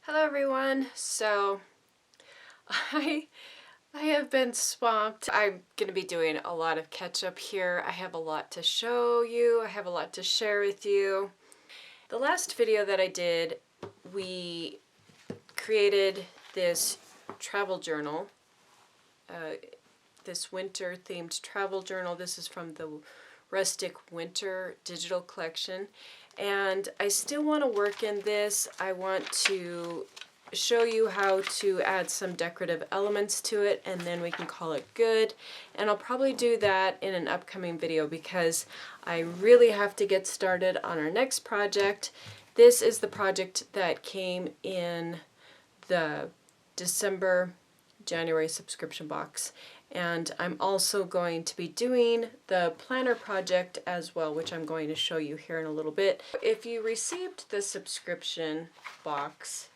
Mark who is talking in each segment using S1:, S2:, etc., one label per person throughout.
S1: Hello everyone. So I have been swamped. I'm going to be doing a lot of catch up here. I have a lot to show you. I have a lot to share with you. The last video that I did, we created this travel journal, this winter themed travel journal. This is from the Rustic Winter Digital Collection. And I still want to work in this. I want to show you how to add some decorative elements to it, and then we can call it good. And I'll probably do that in an upcoming video because I really have to get started on our next project. This is the project that came in the January subscription box. And I'm also going to be doing the planner project as well, which I'm going to show you here in a little bit. If you received the subscription box,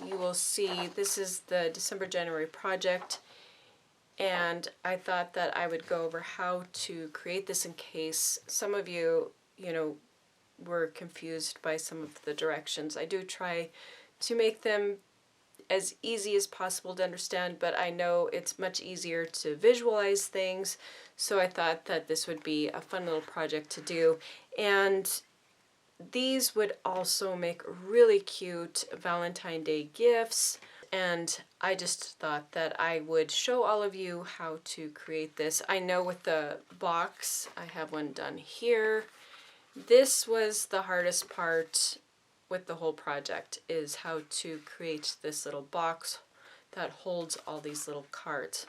S1: you will see this is the January project, and I thought that I would go over how to create this in case some of you, were confused by some of the directions. I do try to make them as easy as possible to understand, but I know it's much easier to visualize things, so I thought that this would be a fun little project to do. And these would also make really cute Valentine Day gifts, and I just thought that I would show all of you how to create this. I know with the box, I have one done here. This was the hardest part with the whole project, is how to create this little box that holds all these little cards.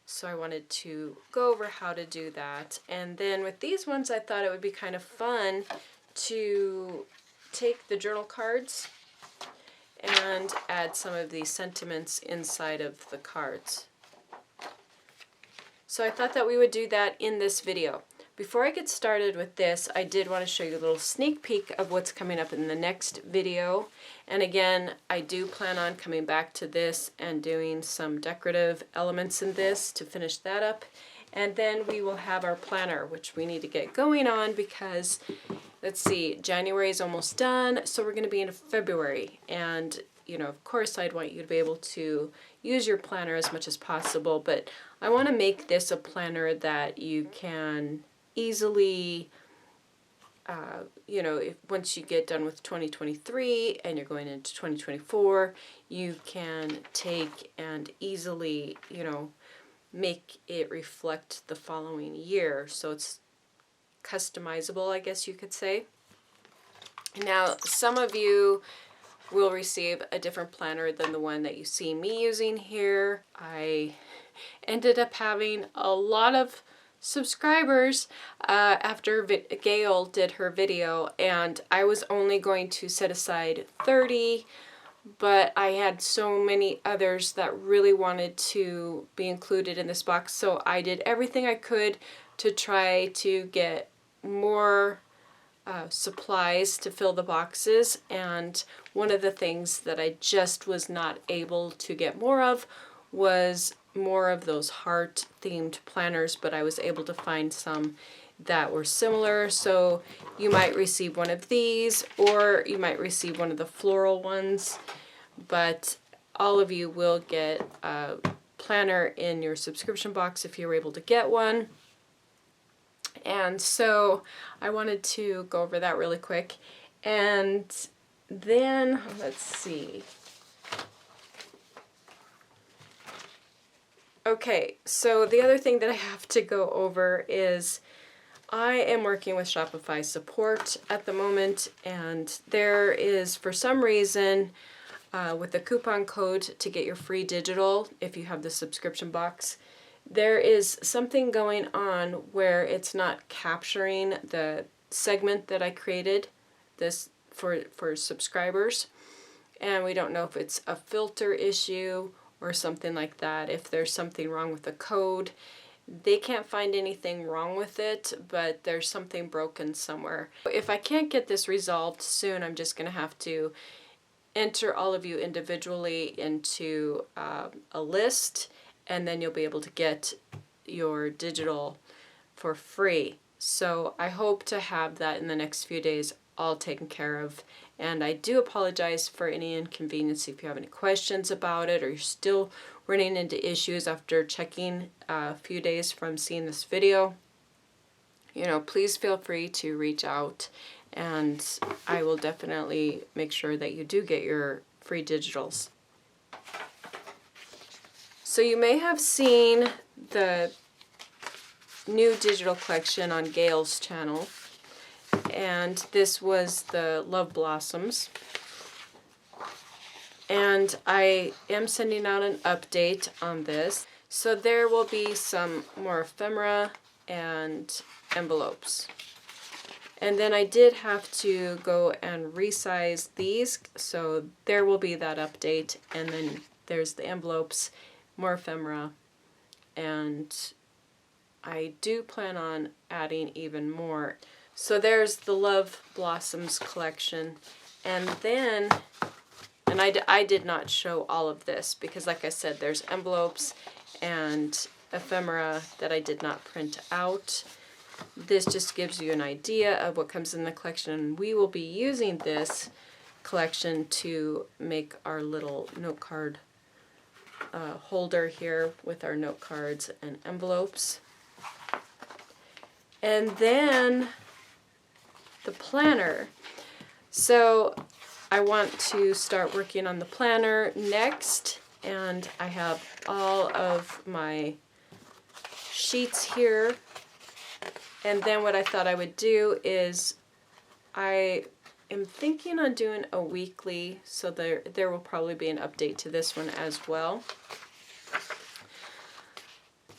S1: So I wanted to go over how to do that. And then with these ones, I thought it would be kind of fun to take the journal cards and add some of these sentiments inside of the cards. So I thought that we would do that in this video. Before I get started with this, I did want to show you a little sneak peek of what's coming up in the next video. And again, I do plan on coming back to this and doing some decorative elements in this to finish that up. And then we will have our planner, which we need to get going on because, let's see, January is almost done, so we're going to be in February. And, of course, I'd want you to be able to use your planner as much as possible, but I want to make this a planner that you can easily, if once you get done with 2023 and you're going into 2024, you can take and easily, make it reflect the following year. So it's customizable, I guess you could say. Now, some of you will receive a different planner than the one that you see me using here. I ended up having a lot of subscribers after Gail did her video, and I was only going to set aside 30, but I had so many others that really wanted to be included in this box, so I did everything I could to try to get more supplies to fill the boxes. And one of the things that I just was not able to get more of was more of those heart themed planners, but I was able to find some that were similar. So you might receive one of these, or you might receive one of the floral ones, but all of you will get a planner in your subscription box if you're able to get one. And so I wanted to go over that really quick. And then, let's see. Okay, so the other thing that I have to go over is I am working with Shopify support at the moment, and there is, for some reason, with the coupon code to get your free digital, if you have the subscription box, there is something going on where it's not capturing the segment that I created this for subscribers, and we don't know if it's a filter issue or something like that. If there's something wrong with the code, they can't find anything wrong with it, but there's something broken somewhere. If I can't get this resolved soon, I'm just going to have to enter all of you individually into a list, and then you'll be able to get your digital for free. So I hope to have that in the next few days all taken care of, And I do apologize for any inconvenience if you have any questions about it or you're still running into issues after checking a few days from seeing this video. You know, please feel free to reach out and I will definitely make sure that you do get your free digitals. So you may have seen the new digital collection on Gail's channel, and this was the Love Blossoms. And I am sending out an update on this. So there will be some more ephemera and envelopes. And then I did have to go and resize these, so there will be that update. And then there's the envelopes, more ephemera, and I do plan on adding even more. So there's the Love Blossoms collection. And then, and I did not show all of this because like I said, there's envelopes and ephemera that I did not print out. This just gives you an idea of what comes in the collection. We will be using this collection to make our little note card holder here with our note cards and envelopes. And then the planner. So I want to start working on the planner next, and I have all of my sheets here. And then what I thought I would do is I am thinking on doing a weekly, so there will probably be an update to this one as well.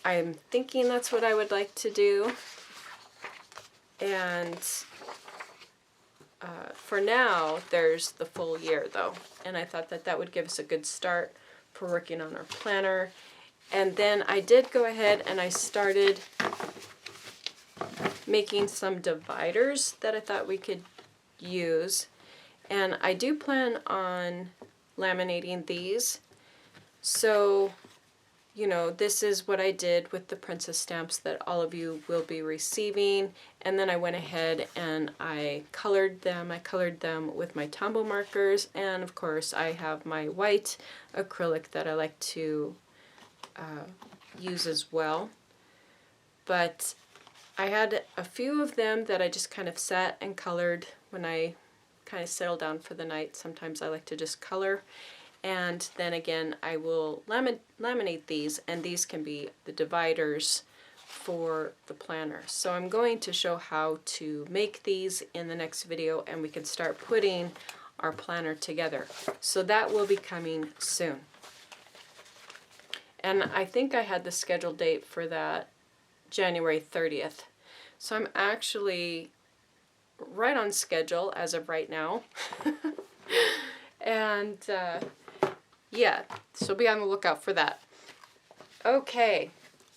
S1: I'm thinking that's what I would like to do. And for now, there's the full year though. And I thought that that would give us a good start for working on our planner. And then I did go ahead and I started making some dividers that I thought we could use. And I do plan on laminating these. So, you know, this is what I did with the princess stamps that all of you will be receiving. And then I went ahead and I colored them. I colored them with my Tombow markers. And of course I have my white acrylic that I like to use as well. But I had a few of them that I just kind of sat and colored when I kind of settle down for the night. Sometimes I like to just color. And then again, I will laminate these, and these can be the dividers for the planner. So I'm going to show how to make these in the next video, and we can start putting our planner together. So that will be coming soon. And I think I had the scheduled date for that January 30th. So I'm actually right on schedule as of right now. And yeah, so be on the lookout for that. Okay,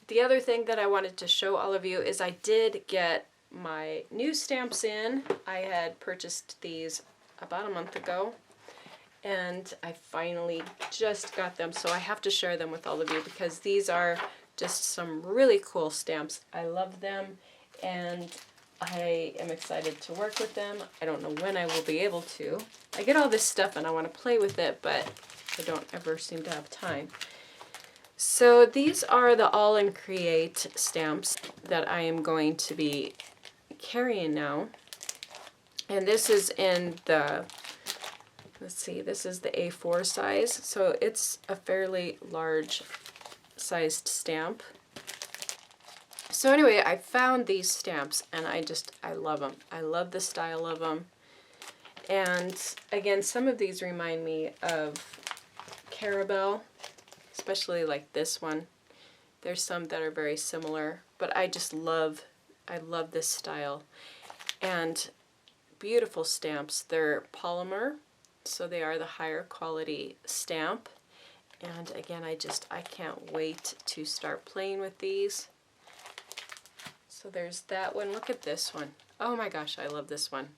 S1: the other thing that I wanted to show all of you is I did get my new stamps in. I had purchased these about a month ago, and I finally just got them, so I have to share them with all of you because these are just some really cool stamps. I love them, and I am excited to work with them. I don't know when I will be able to. I get all this stuff and I want to play with it, but I don't ever seem to have time. So these are the AALL CREATE stamps that I am going to be carrying now. And this is in the, let's see, this is the A4 size. So it's a fairly large sized stamp. So anyway, I found these stamps and I love them. I love the style of them. And again, some of these remind me of Carabelle, especially like this one. There's some that are very similar, but I love this style. And beautiful stamps. They're polymer, so they are the higher quality stamp. And again, I can't wait to start playing with these. So there's that one. Look at this one. Oh my gosh, I love this one.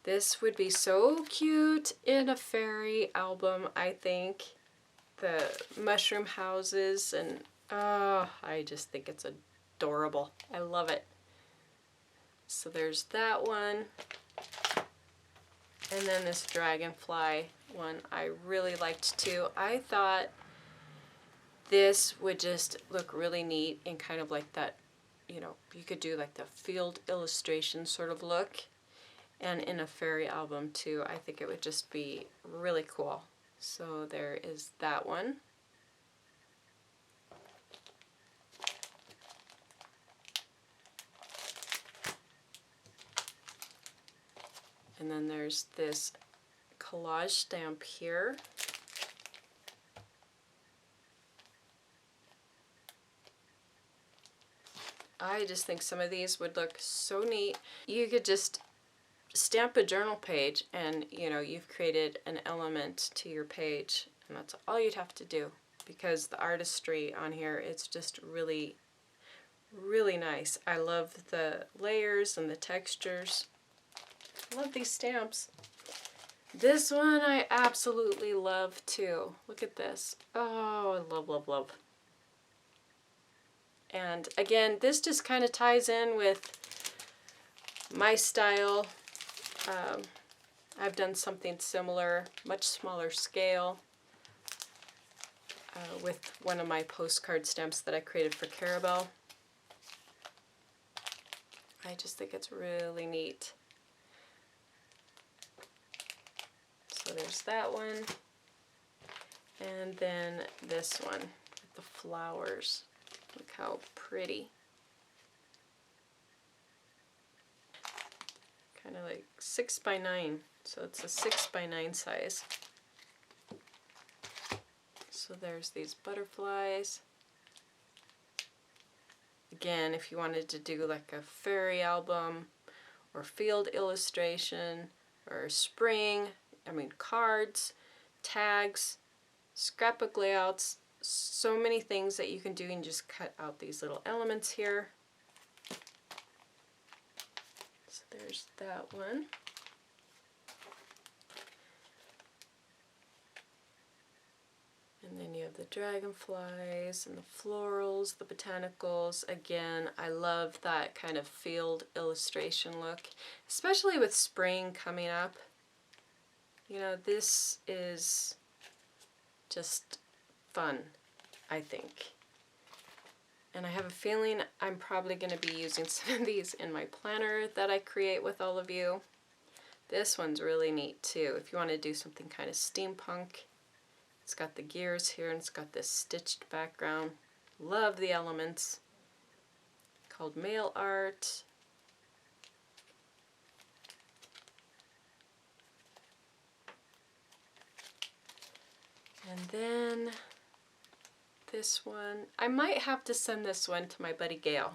S1: This would be so cute in a fairy album, I think. The mushroom houses, and oh, I just think it's adorable. I love it. So there's that one. And then this dragonfly one I really liked too. I thought this would just look really neat and kind of like that, you know, you could do like the field illustration sort of look. And in a fairy album too, I think it would just be really cool. So there is that one. And then there's this collage stamp here. I just think some of these would look so neat. You could just stamp a journal page and, you know, you've created an element to your page, and that's all you'd have to do, because the artistry on here, it's just really, really nice. I love the layers and the textures. I love these stamps. This one I absolutely love too. Look at this. Oh, I love, love, love. And again, this just kind of ties in with my style. I've done something similar, much smaller scale, with one of my postcard stamps that I created for Carabelle. I just think it's really neat. So there's that one. And then this one with the flowers. Look how pretty. Kind of like 6 by 9. So it's a 6 by 9 size. So there's these butterflies. Again, if you wanted to do like a fairy album or field illustration or spring, cards, tags, scrapbook layouts, so many things that you can do, and just cut out these little elements here. So there's that one. And then you have the dragonflies and the florals, the botanicals. Again, I love that kind of field illustration look, especially with spring coming up. You know, this is just fun, I think. And I have a feeling I'm probably going to be using some of these in my planner that I create with all of you. This one's really neat too. If you want to do something kind of steampunk, it's got the gears here and it's got this stitched background. Love the elements. Called Mail Art. And then this one, I might have to send this one to my buddy Gail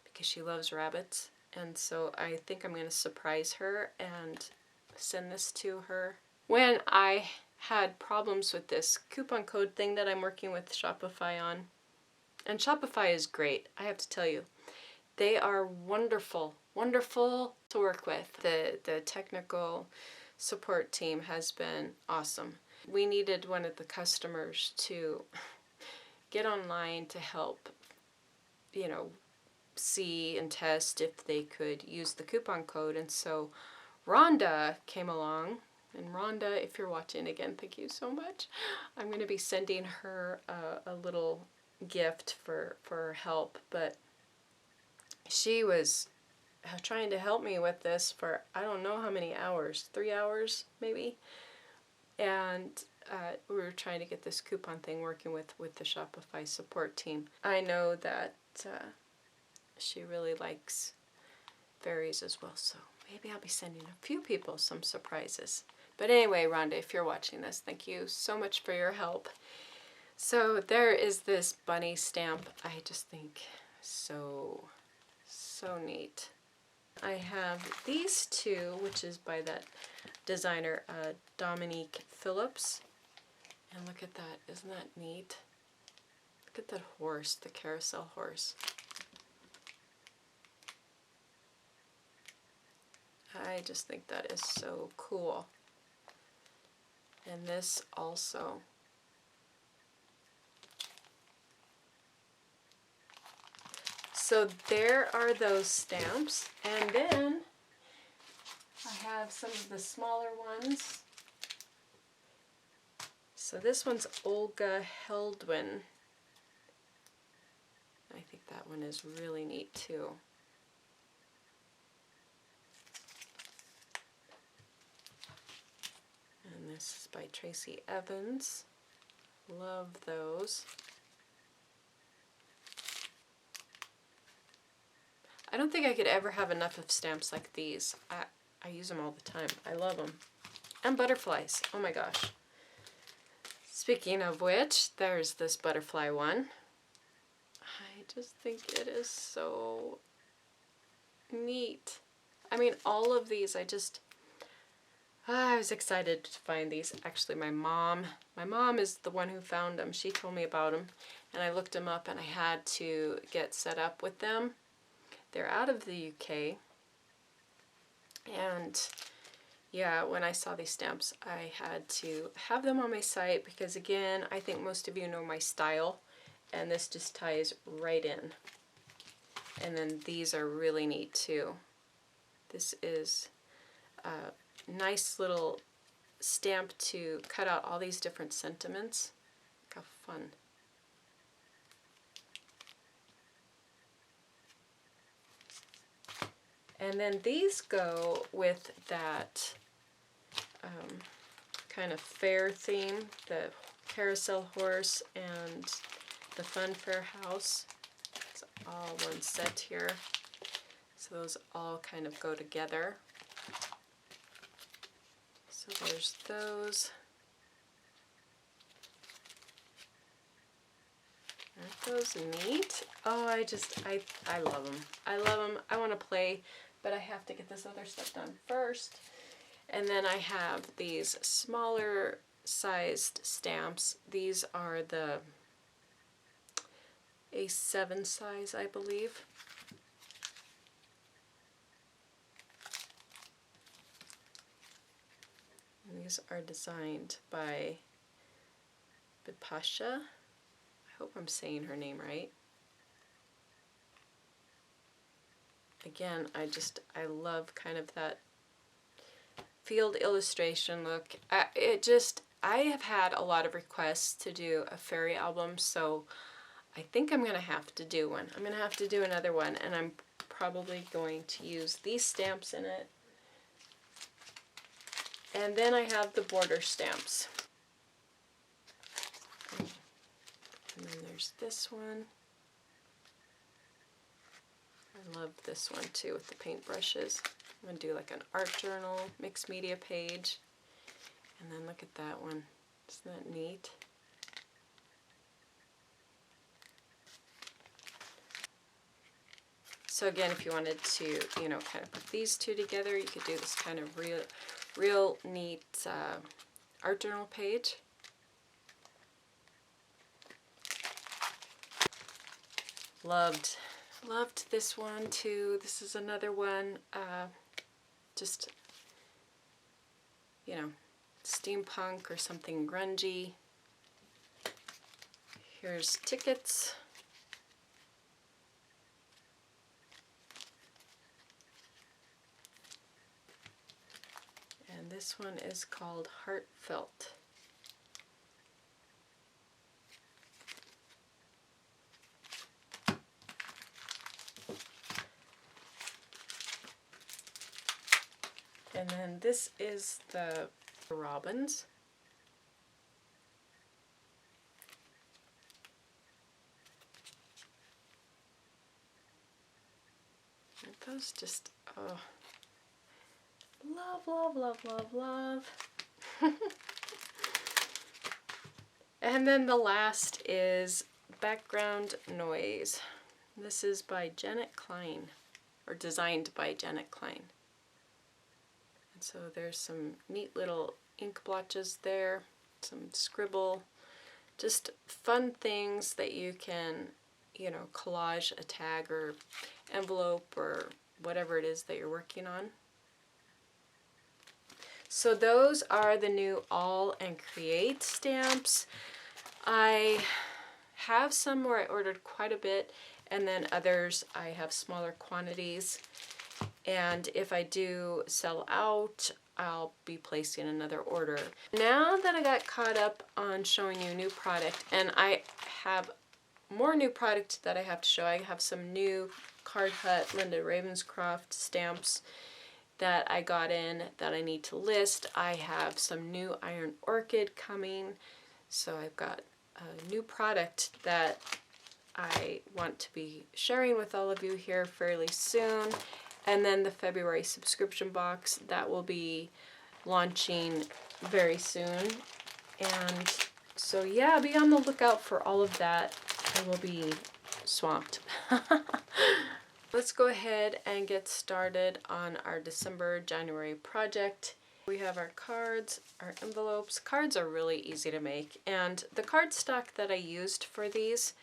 S1: because she loves rabbits, and so I think I'm going to surprise her and send this to her. When I had problems with this coupon code thing that I'm working with Shopify on, and Shopify is great, I have to tell you. They are wonderful, wonderful to work with. The technical support team has been awesome. We needed one of the customers to get online to help, you know, see and test if they could use the coupon code. And so Rhonda came along. And Rhonda, if you're watching again, thank you so much. I'm going to be sending her a little gift for her help. But she was trying to help me with this for I don't know how many hours, 3 hours maybe. And we were trying to get this coupon thing working with the Shopify support team. I know that she really likes fairies as well, so maybe I'll be sending a few people some surprises. But anyway, Rhonda, if you're watching this, thank you so much for your help. So there is this bunny stamp. I just think so neat. I have these two, which is by that designer Dominique Phillips. And look at that, isn't that neat? Look at that horse, the carousel horse. I just think that is so cool. And this also. So there are those stamps. And then I have some of the smaller ones. So this one's Olga Heldwin. I think that one is really neat too. And this is by Tracy Evans. Love those. I don't think I could ever have enough of stamps like these. I use them all the time. I love them. And butterflies. Oh my gosh. Speaking of which, there's this butterfly one. I just think it is so neat. I mean, all of these, I was excited to find these. Actually, my mom is the one who found them. She told me about them, and I looked them up, and I had to get set up with them. They're out of the UK, and yeah, when I saw these stamps, I had to have them on my site because, again, I think most of you know my style, and this just ties right in. And then these are really neat too. This is a nice little stamp to cut out all these different sentiments. Look how fun. And then these go with that kind of fair theme, the carousel horse and the fun fair house. It's all one set here. So those all kind of go together. So there's those. Aren't those neat? Oh, I love them. I love them. I want to play, but I have to get this other stuff done first. And then I have these smaller sized stamps. These are the A7 size, I believe. And these are designed by Bipasha. I hope I'm saying her name right. Again, I love kind of that field illustration look. I have had a lot of requests to do a fairy album, so I think I'm going to have to do one. I'm going to have to do another one, and I'm probably going to use these stamps in it. And then I have the border stamps. And then there's this one. I love this one too with the paintbrushes. I'm going to do like an art journal, mixed media page. And then look at that one. Isn't that neat? So again, if you wanted to, kind of put these two together, you could do this kind of real neat art journal page. Loved this one too. This is another one, just, steampunk or something grungy. Here's tickets. And this one is called Heartfelt. And then this is the robins. And those just, oh, love, love, love, love, love. And then the last is Background Noise. This is by Janet Klein, or designed by Janet Klein. And so there's some neat little ink blotches there, some scribble, just fun things that you can, collage a tag or envelope or whatever it is that you're working on. So those are the new AALL and CREATE stamps. I have some where I ordered quite a bit, and then others I have smaller quantities. and if I do sell out, I'll be placing another order. Now that I got caught up on showing you new product, and I have more new product that I have to show. I have some new Card Hut Linda Ravenscroft stamps that I got in that I need to list. I have some new Iron Orchid coming, so I've got a new product that I want to be sharing with all of you here fairly soon. And then the February subscription box that will be launching very soon. And so yeah, be on the lookout for all of that. I will be swamped. Let's go ahead and get started on our December-January project. We have our cards, our envelopes. Cards are really easy to make, and the cardstock that I used for these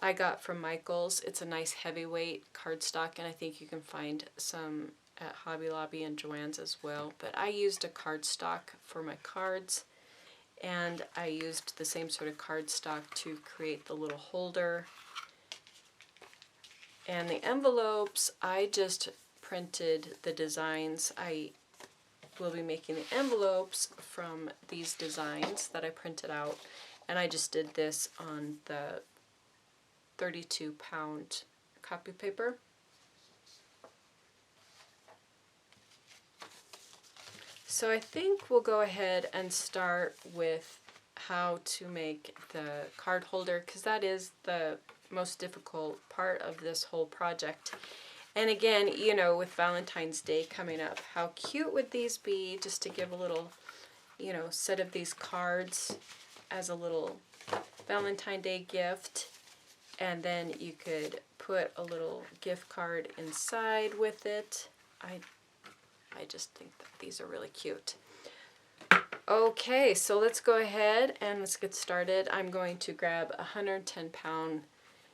S1: I got from Michael's. It's a nice heavyweight cardstock, and I think you can find some at Hobby Lobby and Joann's as well. But I used a cardstock for my cards, and I used the same sort of cardstock to create the little holder. And the envelopes, I just printed the designs. I will be making the envelopes from these designs that I printed out, and I just did this on the 32-pound copy paper. So I think we'll go ahead and start with how to make the card holder, because that is the most difficult part of this whole project. And again, you know, with Valentine's Day coming up, how cute would these be just to give a little, you know, set of these cards as a little Valentine Day gift. And then you could put a little gift card inside with it. I just think that these are really cute. Okay, so let's go ahead and let's get started. I'm going to grab a 110-pound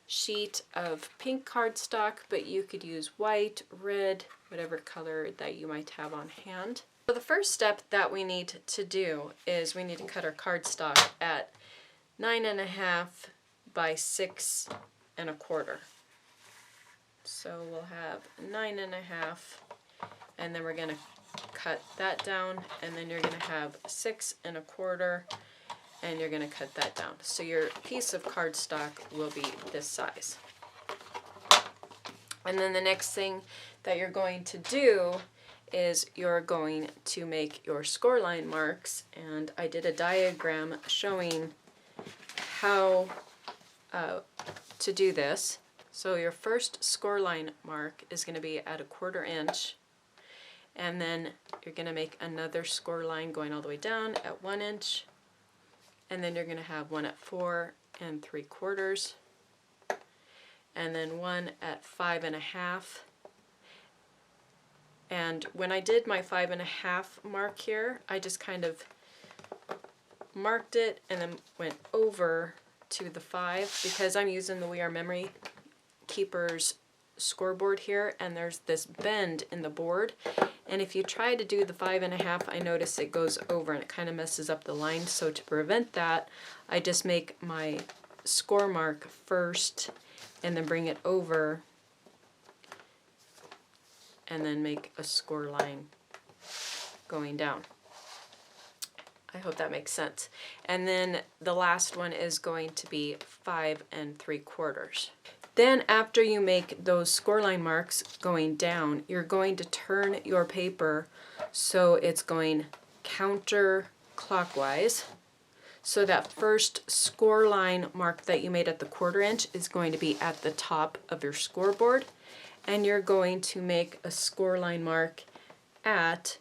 S1: sheet of pink cardstock, but you could use white, red, whatever color that you might have on hand. So the first step that we need to do is we need to cut our cardstock at 9.5 by 6 1/4. So we'll have 9.5, and then we're going to cut that down, and then you're going to have 6 1/4, and you're going to cut that down. So your piece of cardstock will be this size. And then the next thing that you're going to do is you're going to make your score line marks, and I did a diagram showing how to do this. So your first score line mark is going to be at 1/4 inch, and then you're going to make another score line going all the way down at 1 inch, and then you're going to have one at 4 3/4, and then one at 5 1/2. And when I did my 5 1/2 mark here, I just kind of marked it and then went over to the 5, because I'm using the We Are Memory Keepers scoreboard here, and there's this bend in the board, and if you try to do the 5 1/2, I notice it goes over and it kind of messes up the line. So to prevent that, I just make my score mark first and then bring it over and then make a score line going down. I hope that makes sense. And then the last one is going to be 5 3/4. Then after you make those score line marks going down, you're going to turn your paper so it's going counterclockwise. So that first score line mark that you made at the 1/4 inch is going to be at the top of your scoreboard, and you're going to make a score line mark at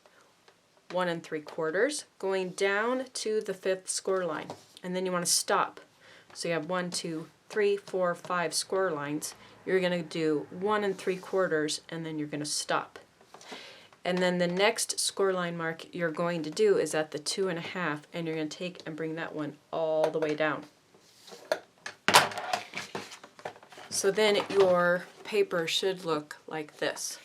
S1: 1 3/4, going down to the 5th score line, and then you want to stop. So you have 1 2 3 4 5 score lines. You're going to do 1 3/4, and then you're going to stop. And then the next score line mark you're going to do is at the 2 1/2, and you're going to take and bring that one all the way down. So then your paper should look like this.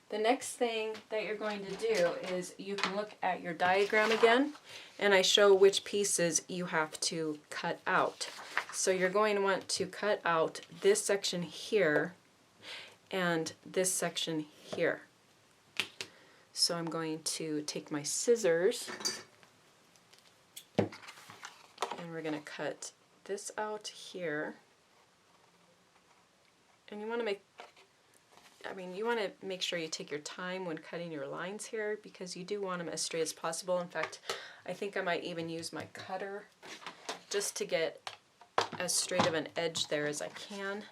S1: The next thing that you're going to do is you can look at your diagram again, and I show which pieces you have to cut out. So you're going to want to cut out this section here, and this section here. So I'm going to take my scissors and we're going to cut this out here. And you want to make sure you take your time when cutting your lines here, because you do want them as straight as possible. In fact, I think I might even use my cutter just to get as straight of an edge there as I can.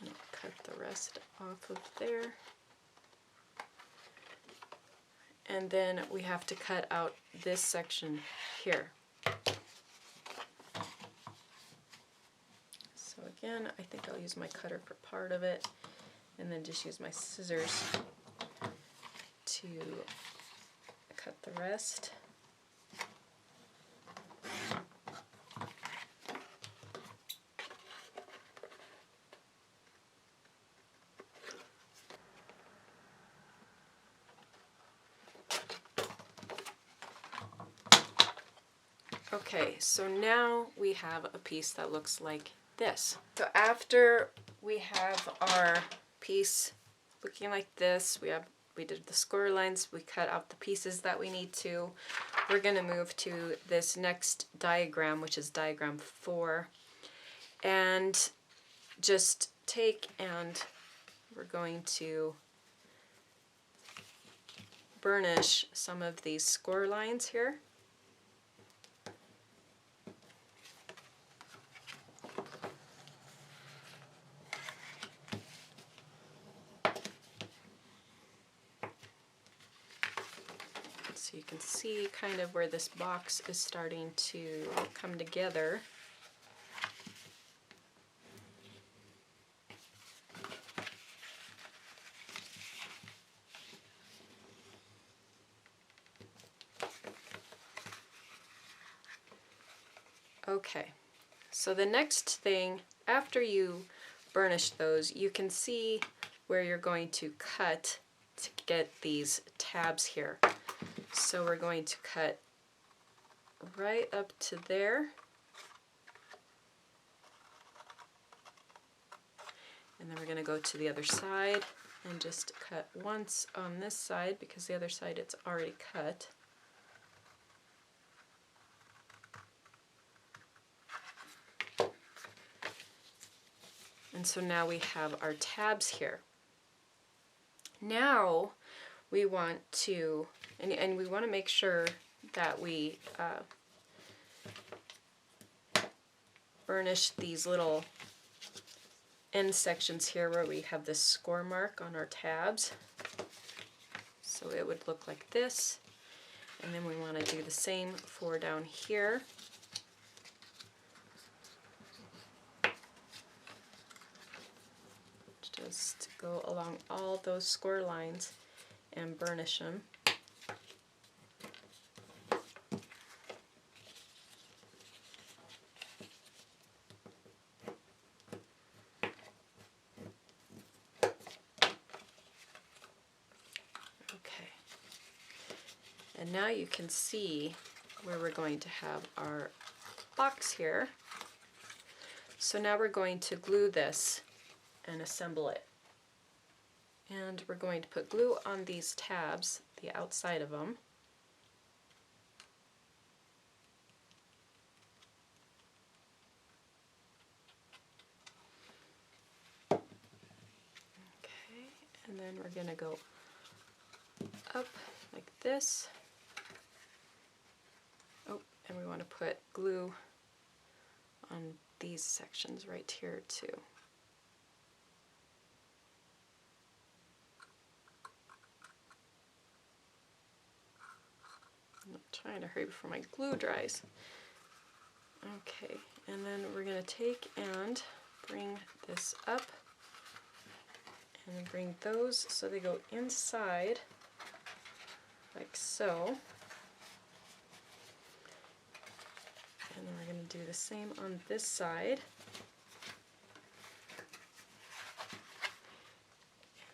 S1: And I'll cut the rest off of there. And then we have to cut out this section here. So again, I think I'll use my cutter for part of it, and then just use my scissors to cut the rest. Okay, so now we have a piece that looks like this. So after we have our piece looking like this, we did the score lines, we cut out the pieces that we need to. We're going to move to this next diagram, which is diagram 4, and just take and we're going to burnish some of these score lines here. So you can see kind of where this box is starting to come together. Okay, so the next thing, after you burnish those, you can see where you're going to cut to get these tabs here. So we're going to cut right up to there. And then we're going to go to the other side and just cut once on this side, because the other side it's already cut. And so now we have our tabs here. Now we want to, and we want to make sure that we burnish these little end sections here where we have this score mark on our tabs. So it would look like this. And then we want to do the same for down here. Just go along all those score lines and burnish them. Okay. And now you can see where we're going to have our box here. So now we're going to glue this and assemble it. And we're going to put glue on these tabs, the outside of them. Okay, and then we're going to go up like this. Oh, and we want to put glue on these sections right here too. I'm trying to hurry before my glue dries. Okay, and then we're going to take and bring this up and bring those so they go inside like so. And then we're going to do the same on this side.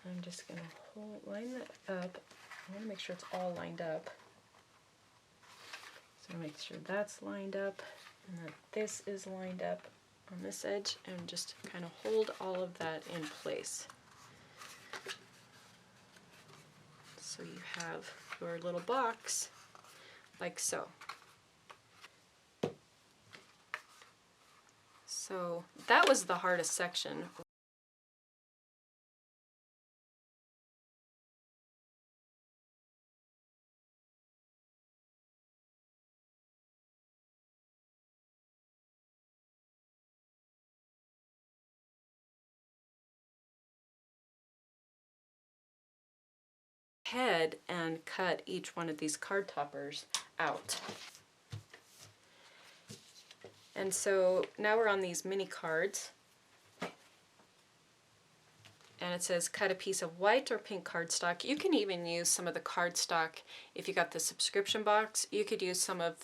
S1: I'm just going to line that up. I want to make sure it's all lined up. So So make sure that's lined up and that this is lined up on this edge, and just kind of hold all of that in place. So you have your little box like so. So that was the hardest section. Head and cut each one of these card toppers out. And so now we're on these mini cards, and it says cut a piece of white or pink cardstock. You can even use some of the cardstock if you got the subscription box. You could use some of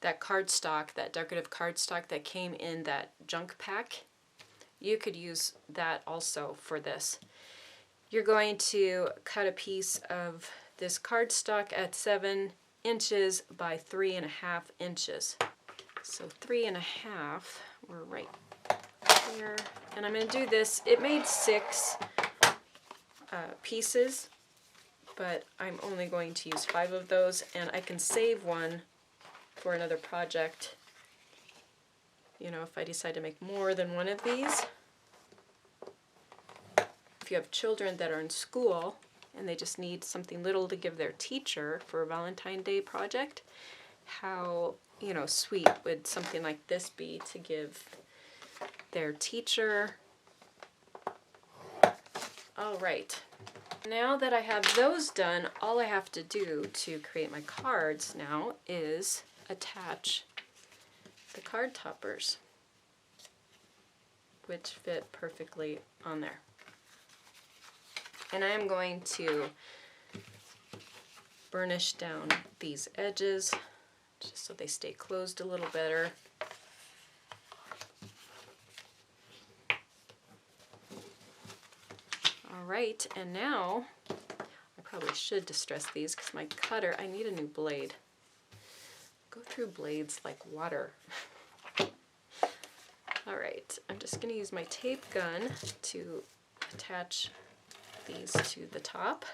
S1: that cardstock, that decorative cardstock that came in that junk pack. You could use that also for this. You're going to cut a piece of this cardstock at 7 inches by 3.5 inches. So 3.5, we're right there. And I'm going to do this. It made 6 pieces, but I'm only going to use 5 of those, and I can save one for another project, you know, if I decide to make more than one of these. If you have children that are in school and they just need something little to give their teacher for a Valentine Day project, how, you know, sweet would something like this be to give their teacher? All right, now that I have those done, all I have to do to create my cards now is attach the card toppers, which fit perfectly on there. And I am going to burnish down these edges just so they stay closed a little better. All right, and now I probably should distress these because my cutter, I need a new blade. Go through blades like water. All right, I'm just going to use my tape gun to attach these to the top.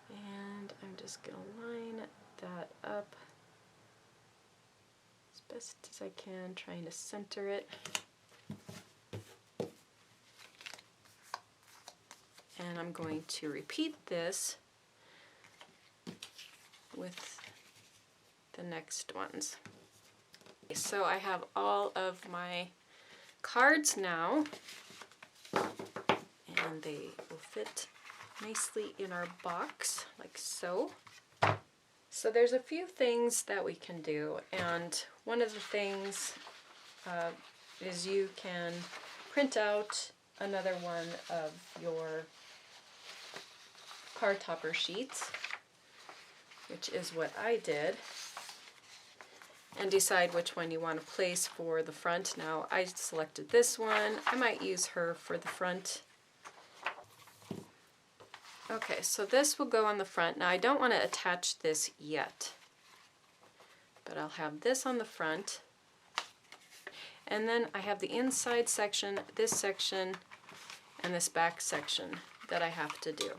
S1: And I'm just going to line that up as best as I can, trying to center it. And I'm going to repeat this with the next ones. So I have all of my cards now, and they will fit nicely in our box like so. So there's a few things that we can do, and one of the things is you can print out another one of your card topper sheets, which is what I did, and decide which one you want to place for the front. Now I selected this one. I might use her for the front. Okay, so this will go on the front. Now I don't want to attach this yet, but I'll have this on the front. And then I have the inside section, this section, and this back section that I have to do.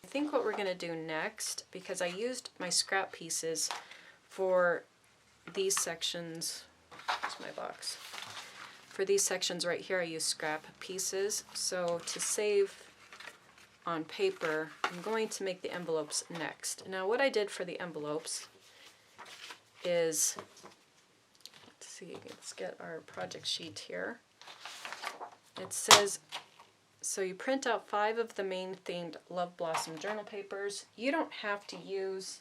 S1: I think what we're going to do next, because I used my scrap pieces for these sections, here's my box. For these sections right here, I use scrap pieces. So to save on paper, I'm going to make the envelopes next. Now what I did for the envelopes is, let's see, let's get our project sheet here. It says, so you print out 5 of the main themed Love Blossom journal papers. You don't have to use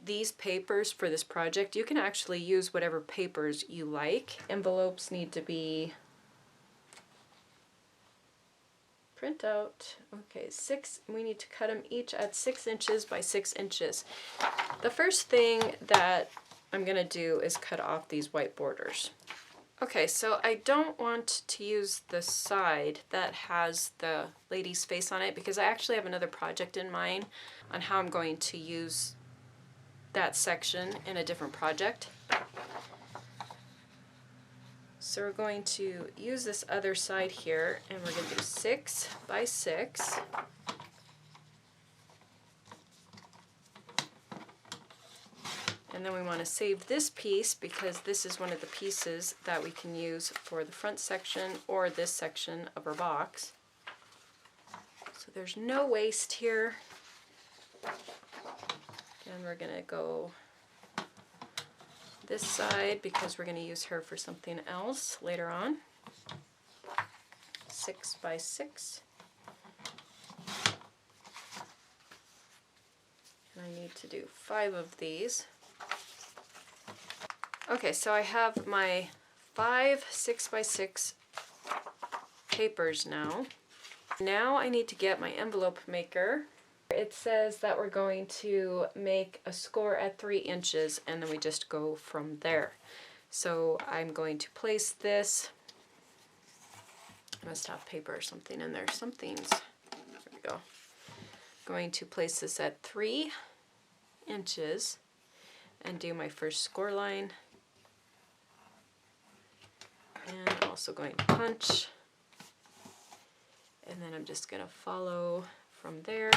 S1: these papers for this project. You can actually use whatever papers you like. Envelopes need to be print out, okay, 6, we need to cut them each at 6 inches by 6 inches. The first thing that I'm gonna do is cut off these white borders. Okay, so I don't want to use the side that has the lady's face on it because I actually have another project in mind on how I'm going to use that section in a different project. So we're going to use this other side here, and we're going to do 6 by 6. And then we want to save this piece because this is one of the pieces that we can use for the front section or this section of our box. So there's no waste here. And we're going to go this side because we're going to use her for something else later on. 6 by 6. And I need to do 5 of these. Okay, so I have my 5 6 by 6 papers now. Now I need to get my envelope maker. It says that we're going to make a score at 3 inches and then we just go from there. So I'm going to place this. I must have paper or something in there. Something's, there we go. Going to place this at 3 inches and do my first score line. And I'm also going to punch. And then I'm just going to follow from there.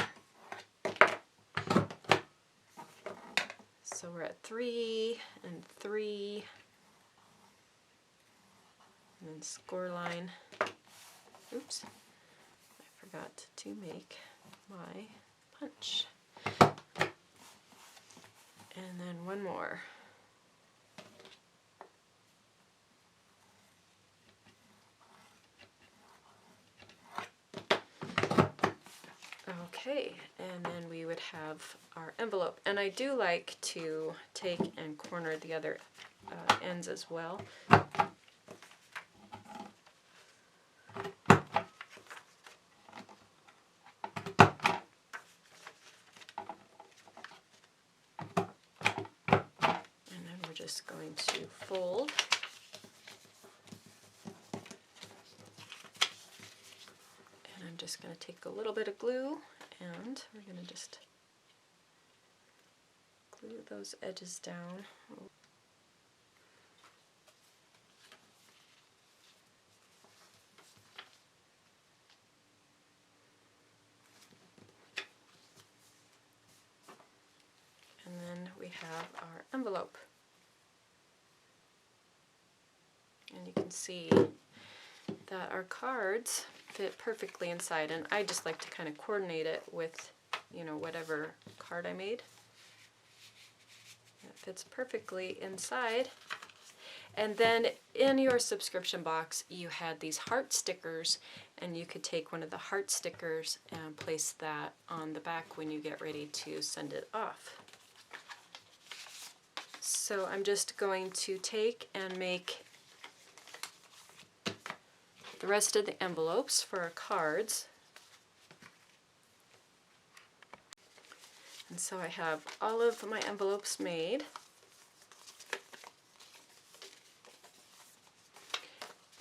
S1: So we're at 3 and 3. And then score line. Oops, I forgot to make my punch. And then one more. Okay, and then we would have our envelope. And I do like to take and corner the other ends as well. And then we're just going to fold. And I'm just going to take a little bit of glue and we're going to just glue those edges down. And then we have our envelope. And you can see that our cards fit perfectly inside, and I just like to kind of coordinate it with, you know, whatever card I made. It fits perfectly inside. And then in your subscription box you had these heart stickers, and you could take one of the heart stickers and place that on the back when you get ready to send it off. So I'm just going to take and make the rest of the envelopes for our cards. And so I have all of my envelopes made.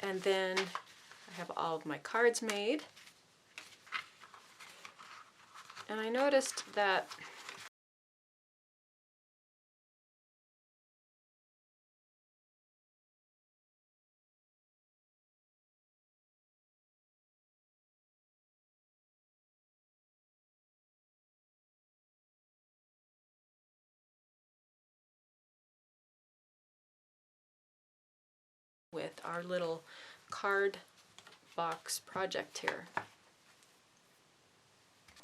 S1: And then I have all of my cards made. And I noticed that with our little card box project here.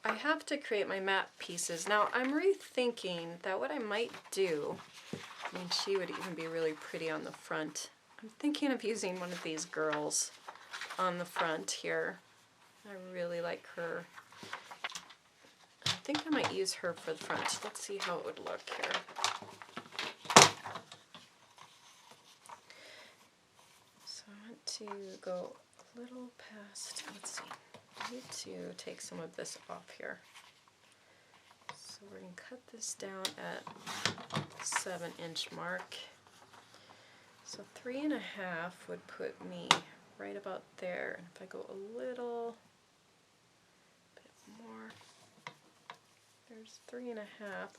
S1: I have to create my map pieces. Now I'm rethinking that what I might do, I mean, she would even be really pretty on the front. I'm thinking of using one of these girls on the front here. I really like her. I think I might use her for the front. Let's see how it would look here. So I want to go a little past, let's see. I need to take some of this off here. So we're going to cut this down at 7-inch mark. So 3.5 would put me right about there. And if I go a little bit more, there's 3.5,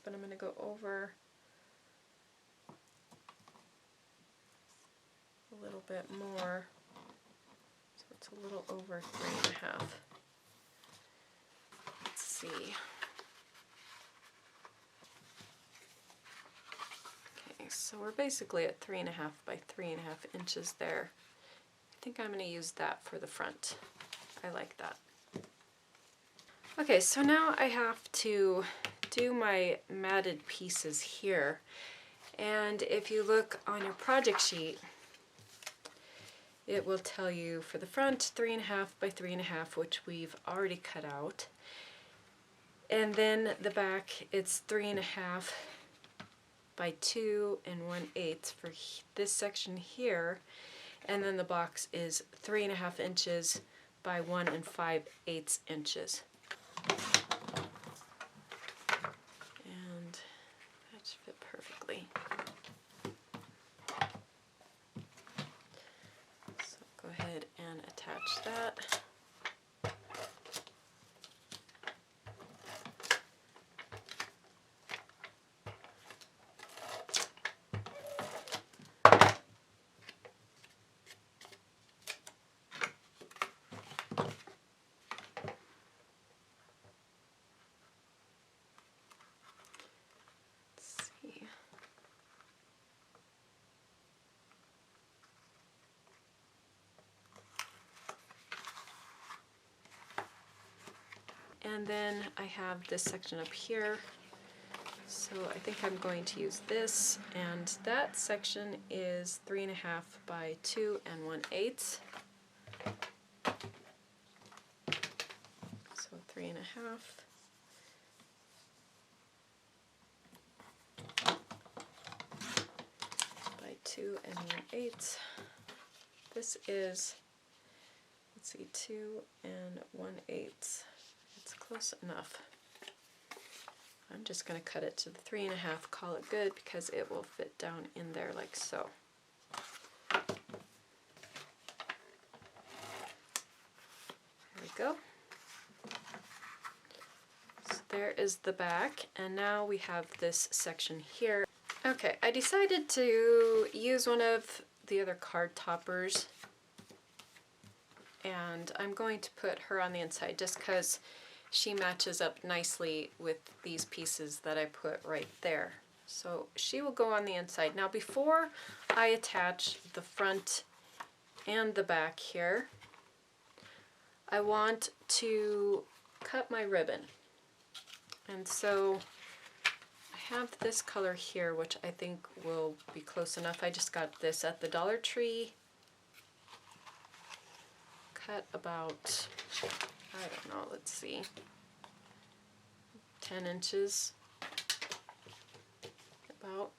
S1: but I'm going to go over a little bit more. So it's a little over 3.5. Let's see. Okay, so we're basically at 3.5 by 3.5 inches there. I think I'm going to use that for the front. I like that. Okay, so now I have to do my matted pieces here. And if you look on your project sheet, it will tell you for the front 3.5 by 3.5, which we've already cut out. And then the back, it's 3.5 by 2 1/8 for this section here. And then the box is 3.5 inches by 1 5/8 inches. And that should fit perfectly. So go ahead and attach that. And then I have this section up here, so I think I'm going to use this, and that section is 3.5 by 2 1/8. So 3.5 by 2 1/8. This is, let's see, 2 1/8. It's close enough. I'm just going to cut it to the 3.5, call it good, because it will fit down in there like so. There we go. So there is the back, and now we have this section here. Okay, I decided to use one of the other card toppers, and I'm going to put her on the inside just because she matches up nicely with these pieces that I put right there. So she will go on the inside. Now before I attach the front and the back here, I want to cut my ribbon. And so I have this color here, which I think will be close enough. I just got this at the Dollar Tree. Cut about, I don't know, let's see, 10 inches, about.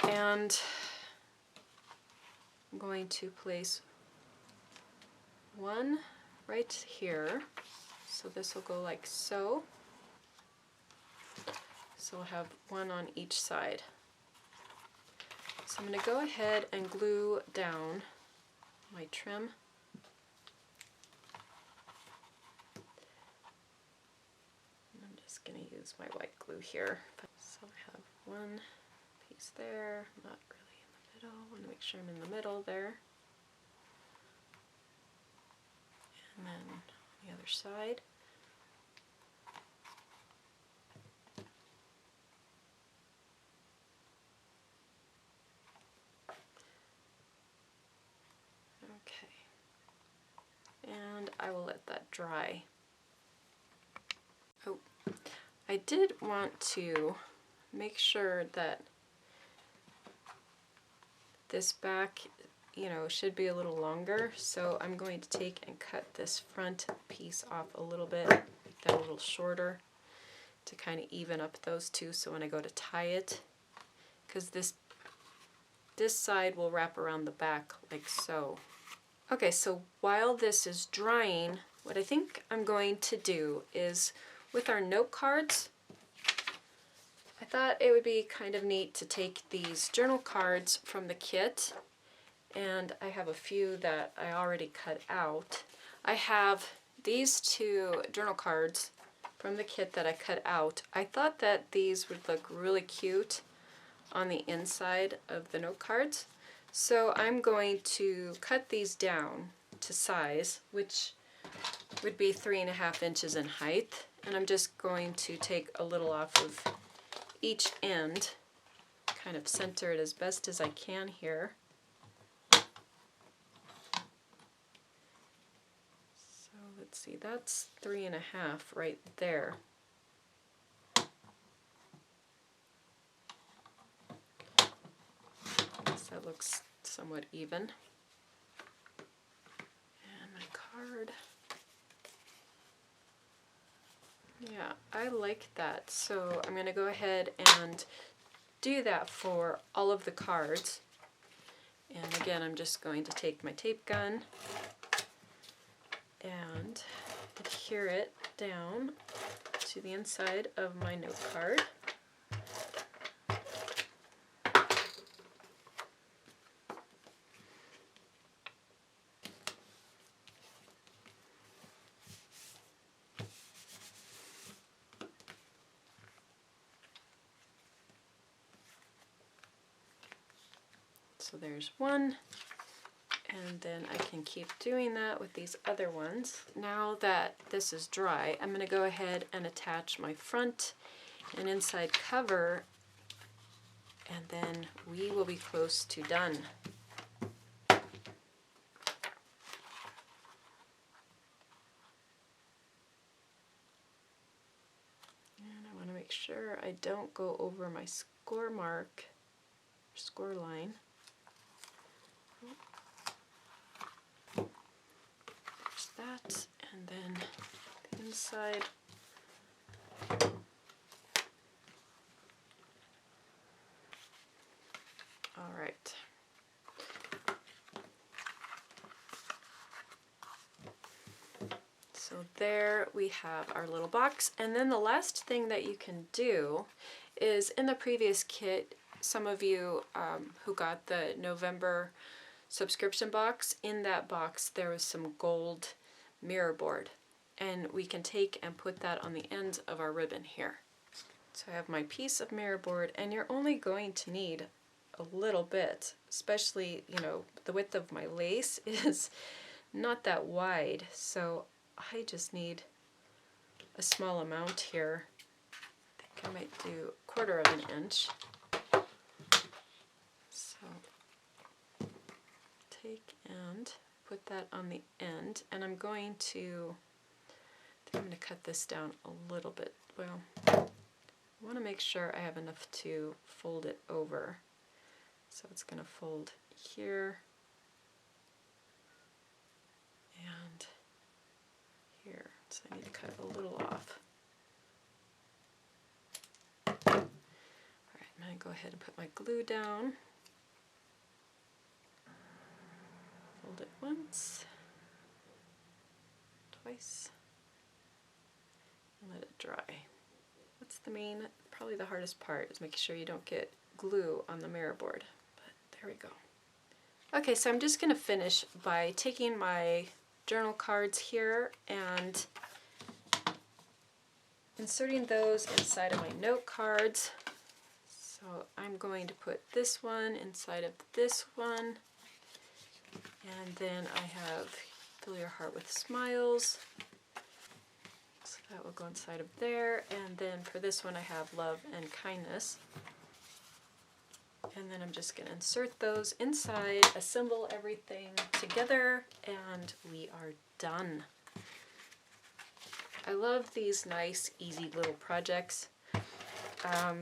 S1: And I'm going to place one right here. So this will go like so. So we'll have one on each side. So I'm going to go ahead and glue down my trim. And I'm just going to use my white glue here. So I have one piece there, not really in the middle. I want to make sure I'm in the middle there. And then on the other side. And I will let that dry. Oh, I did want to make sure that this back, you know, should be a little longer, so I'm going to take and cut this front piece off a little bit, make that a little shorter to kind of even up those two, so when I go to tie it, because this side will wrap around the back like so. Okay, so while this is drying, what I think I'm going to do is, with our note cards, thought it would be kind of neat to take these journal cards from the kit, and I have a few that I already cut out. I have these two journal cards from the kit that I cut out. I thought that these would look really cute on the inside of the note cards, so I'm going to cut these down to size, which would be 3.5 inches in height, and I'm just going to take a little off of each end, kind of center it as best as I can here. So let's see, that's 3.5 right there. I guess that looks somewhat even. And my card. Yeah, I like that. So I'm going to go ahead and do that for all of the cards. And again, I'm just going to take my tape gun and adhere it down to the inside of my note card. So there's one, and then I can keep doing that with these other ones. Now that this is dry, I'm going to go ahead and attach my front and inside cover, and then we will be close to done. And I want to make sure I don't go over my score mark, score line. There's that, and then the inside. All right. So there we have our little box, and then the last thing that you can do is, in the previous kit, some of you who got the November subscription box, in that box there was some gold mirror board, and we can take and put that on the ends of our ribbon here. So I have my piece of mirror board, and you're only going to need a little bit, especially, you know, the width of my lace is not that wide, so I just need a small amount here. I think I might do 1/4 of an inch. So take and put that on the end, and I'm going to cut this down a little bit. Well, I want to make sure I have enough to fold it over. So it's going to fold here and here. So I need to cut a little off. Alright, I'm going to go ahead and put my glue down. Fold it once, twice, and let it dry. That's probably the hardest part, is making sure you don't get glue on the mirror board. But there we go. Okay, so I'm just going to finish by taking my journal cards here and inserting those inside of my note cards. So I'm going to put this one inside of this one, and then I have Fill Your Heart with Smiles. So that will go inside of there, and then for this one I have Love and Kindness. And then I'm just going to insert those inside, assemble everything together, and we are done. I love these nice, easy little projects. I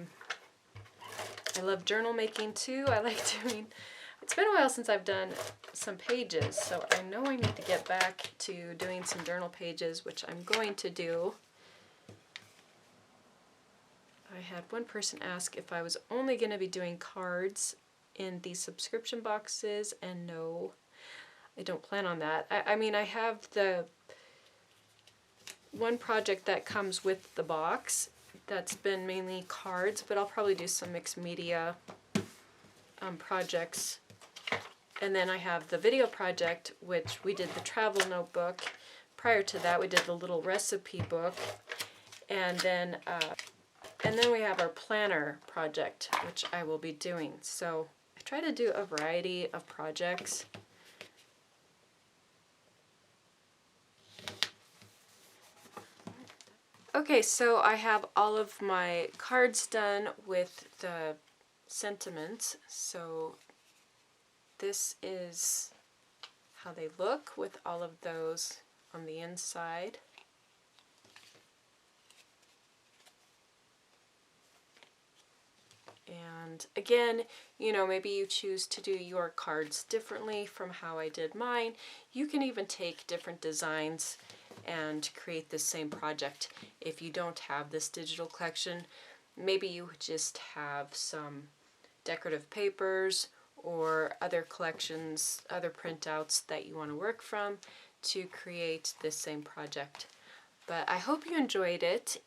S1: love journal making too. I like doing, it's been a while since I've done some pages, so I know I need to get back to doing some journal pages, which I'm going to do. I had one person ask if I was only going to be doing cards in these subscription boxes, and no, I don't plan on that. I mean, I have the one project that comes with the box, that's been mainly cards, but I'll probably do some mixed media projects. And then I have the video project, which we did the travel notebook. Prior to that, we did the little recipe book. And then we have our planner project, which I will be doing. So I try to do a variety of projects. Okay, so I have all of my cards done with the sentiments. So this is how they look with all of those on the inside. And again, you know, maybe you choose to do your cards differently from how I did mine. You can even take different designs and create the same project. If you don't have this digital collection, maybe you just have some decorative papers or other collections, other printouts that you want to work from to create this same project. But I hope you enjoyed it.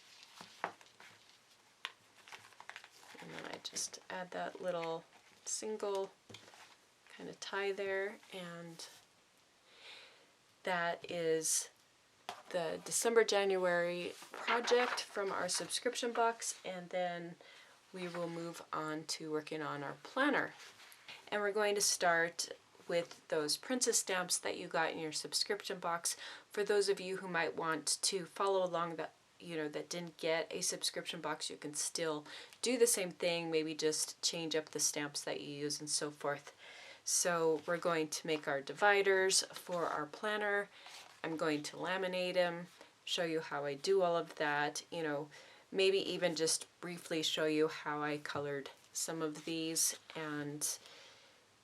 S1: And then I just add that little single kind of tie there, and that is the December-January project from our subscription box, and then we will move on to working on our planner. And we're going to start with those princess stamps that you got in your subscription box. For those of you who might want to follow along that that didn't get a subscription box, you can still do the same thing, maybe just change up the stamps that you use and so forth. So we're going to make our dividers for our planner. I'm going to laminate them, show you how I do all of that, maybe even just briefly show you how I colored some of these. And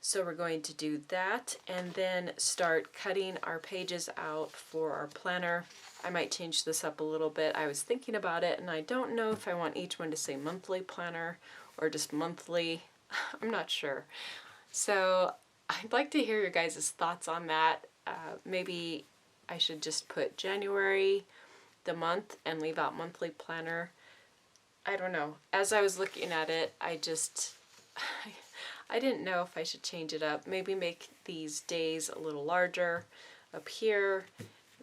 S1: so we're going to do that and then start cutting our pages out for our planner. I might change this up a little bit. I was thinking about it, and I don't know if I want each one to say monthly planner or just monthly. I'm not sure. So I'd like to hear your guys' thoughts on that. Maybe I should just put January, the month, and leave out monthly planner. I don't know. As I was looking at it, I didn't know if I should change it up. Maybe make these days a little larger up here.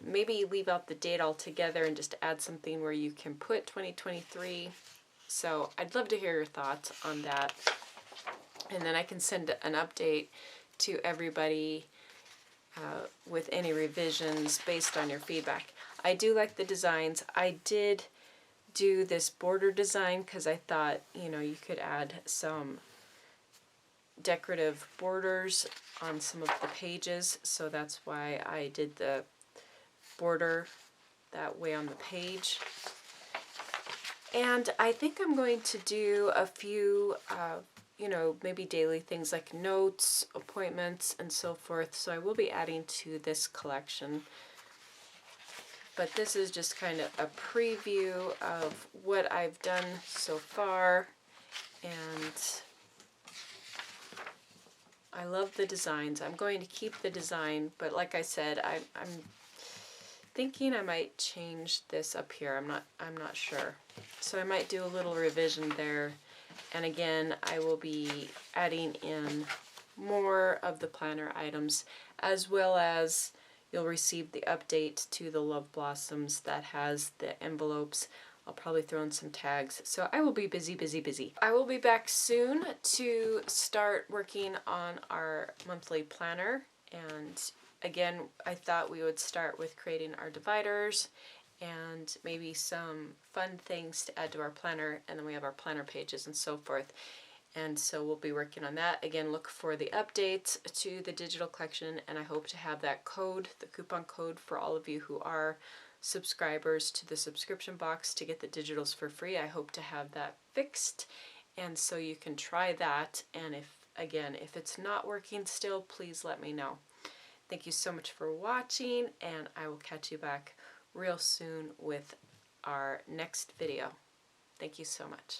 S1: Maybe leave out the date altogether and just add something where you can put 2023. So I'd love to hear your thoughts on that. And then I can send an update to everybody with any revisions based on your feedback. I do like the designs. I did do this border design because I thought, you could add some decorative borders on some of the pages, so that's why I did the border that way on the page. And I think I'm going to do a few maybe daily things like notes, appointments, and so forth, so I will be adding to this collection. But this is just kind of a preview of what I've done so far, and I love the designs. I'm going to keep the design, but like I said, I'm thinking I might change this up here. I'm not sure. So I might do a little revision there. And again, I will be adding in more of the planner items, as well as you'll receive the update to the Love Blossoms that has the envelopes. I'll probably throw in some tags. So I will be busy, busy, busy. I will be back soon to start working on our monthly planner. And again, I thought we would start with creating our dividers and maybe some fun things to add to our planner. And then we have our planner pages and so forth. And so we'll be working on that. Again, look for the updates to the digital collection, and I hope to have that code, the coupon code, for all of you who are subscribers to the subscription box to get the digitals for free. I hope to have that fixed, and so you can try that. And if it's not working still, please let me know. Thank you so much for watching, and I will catch you back real soon with our next video. Thank you so much.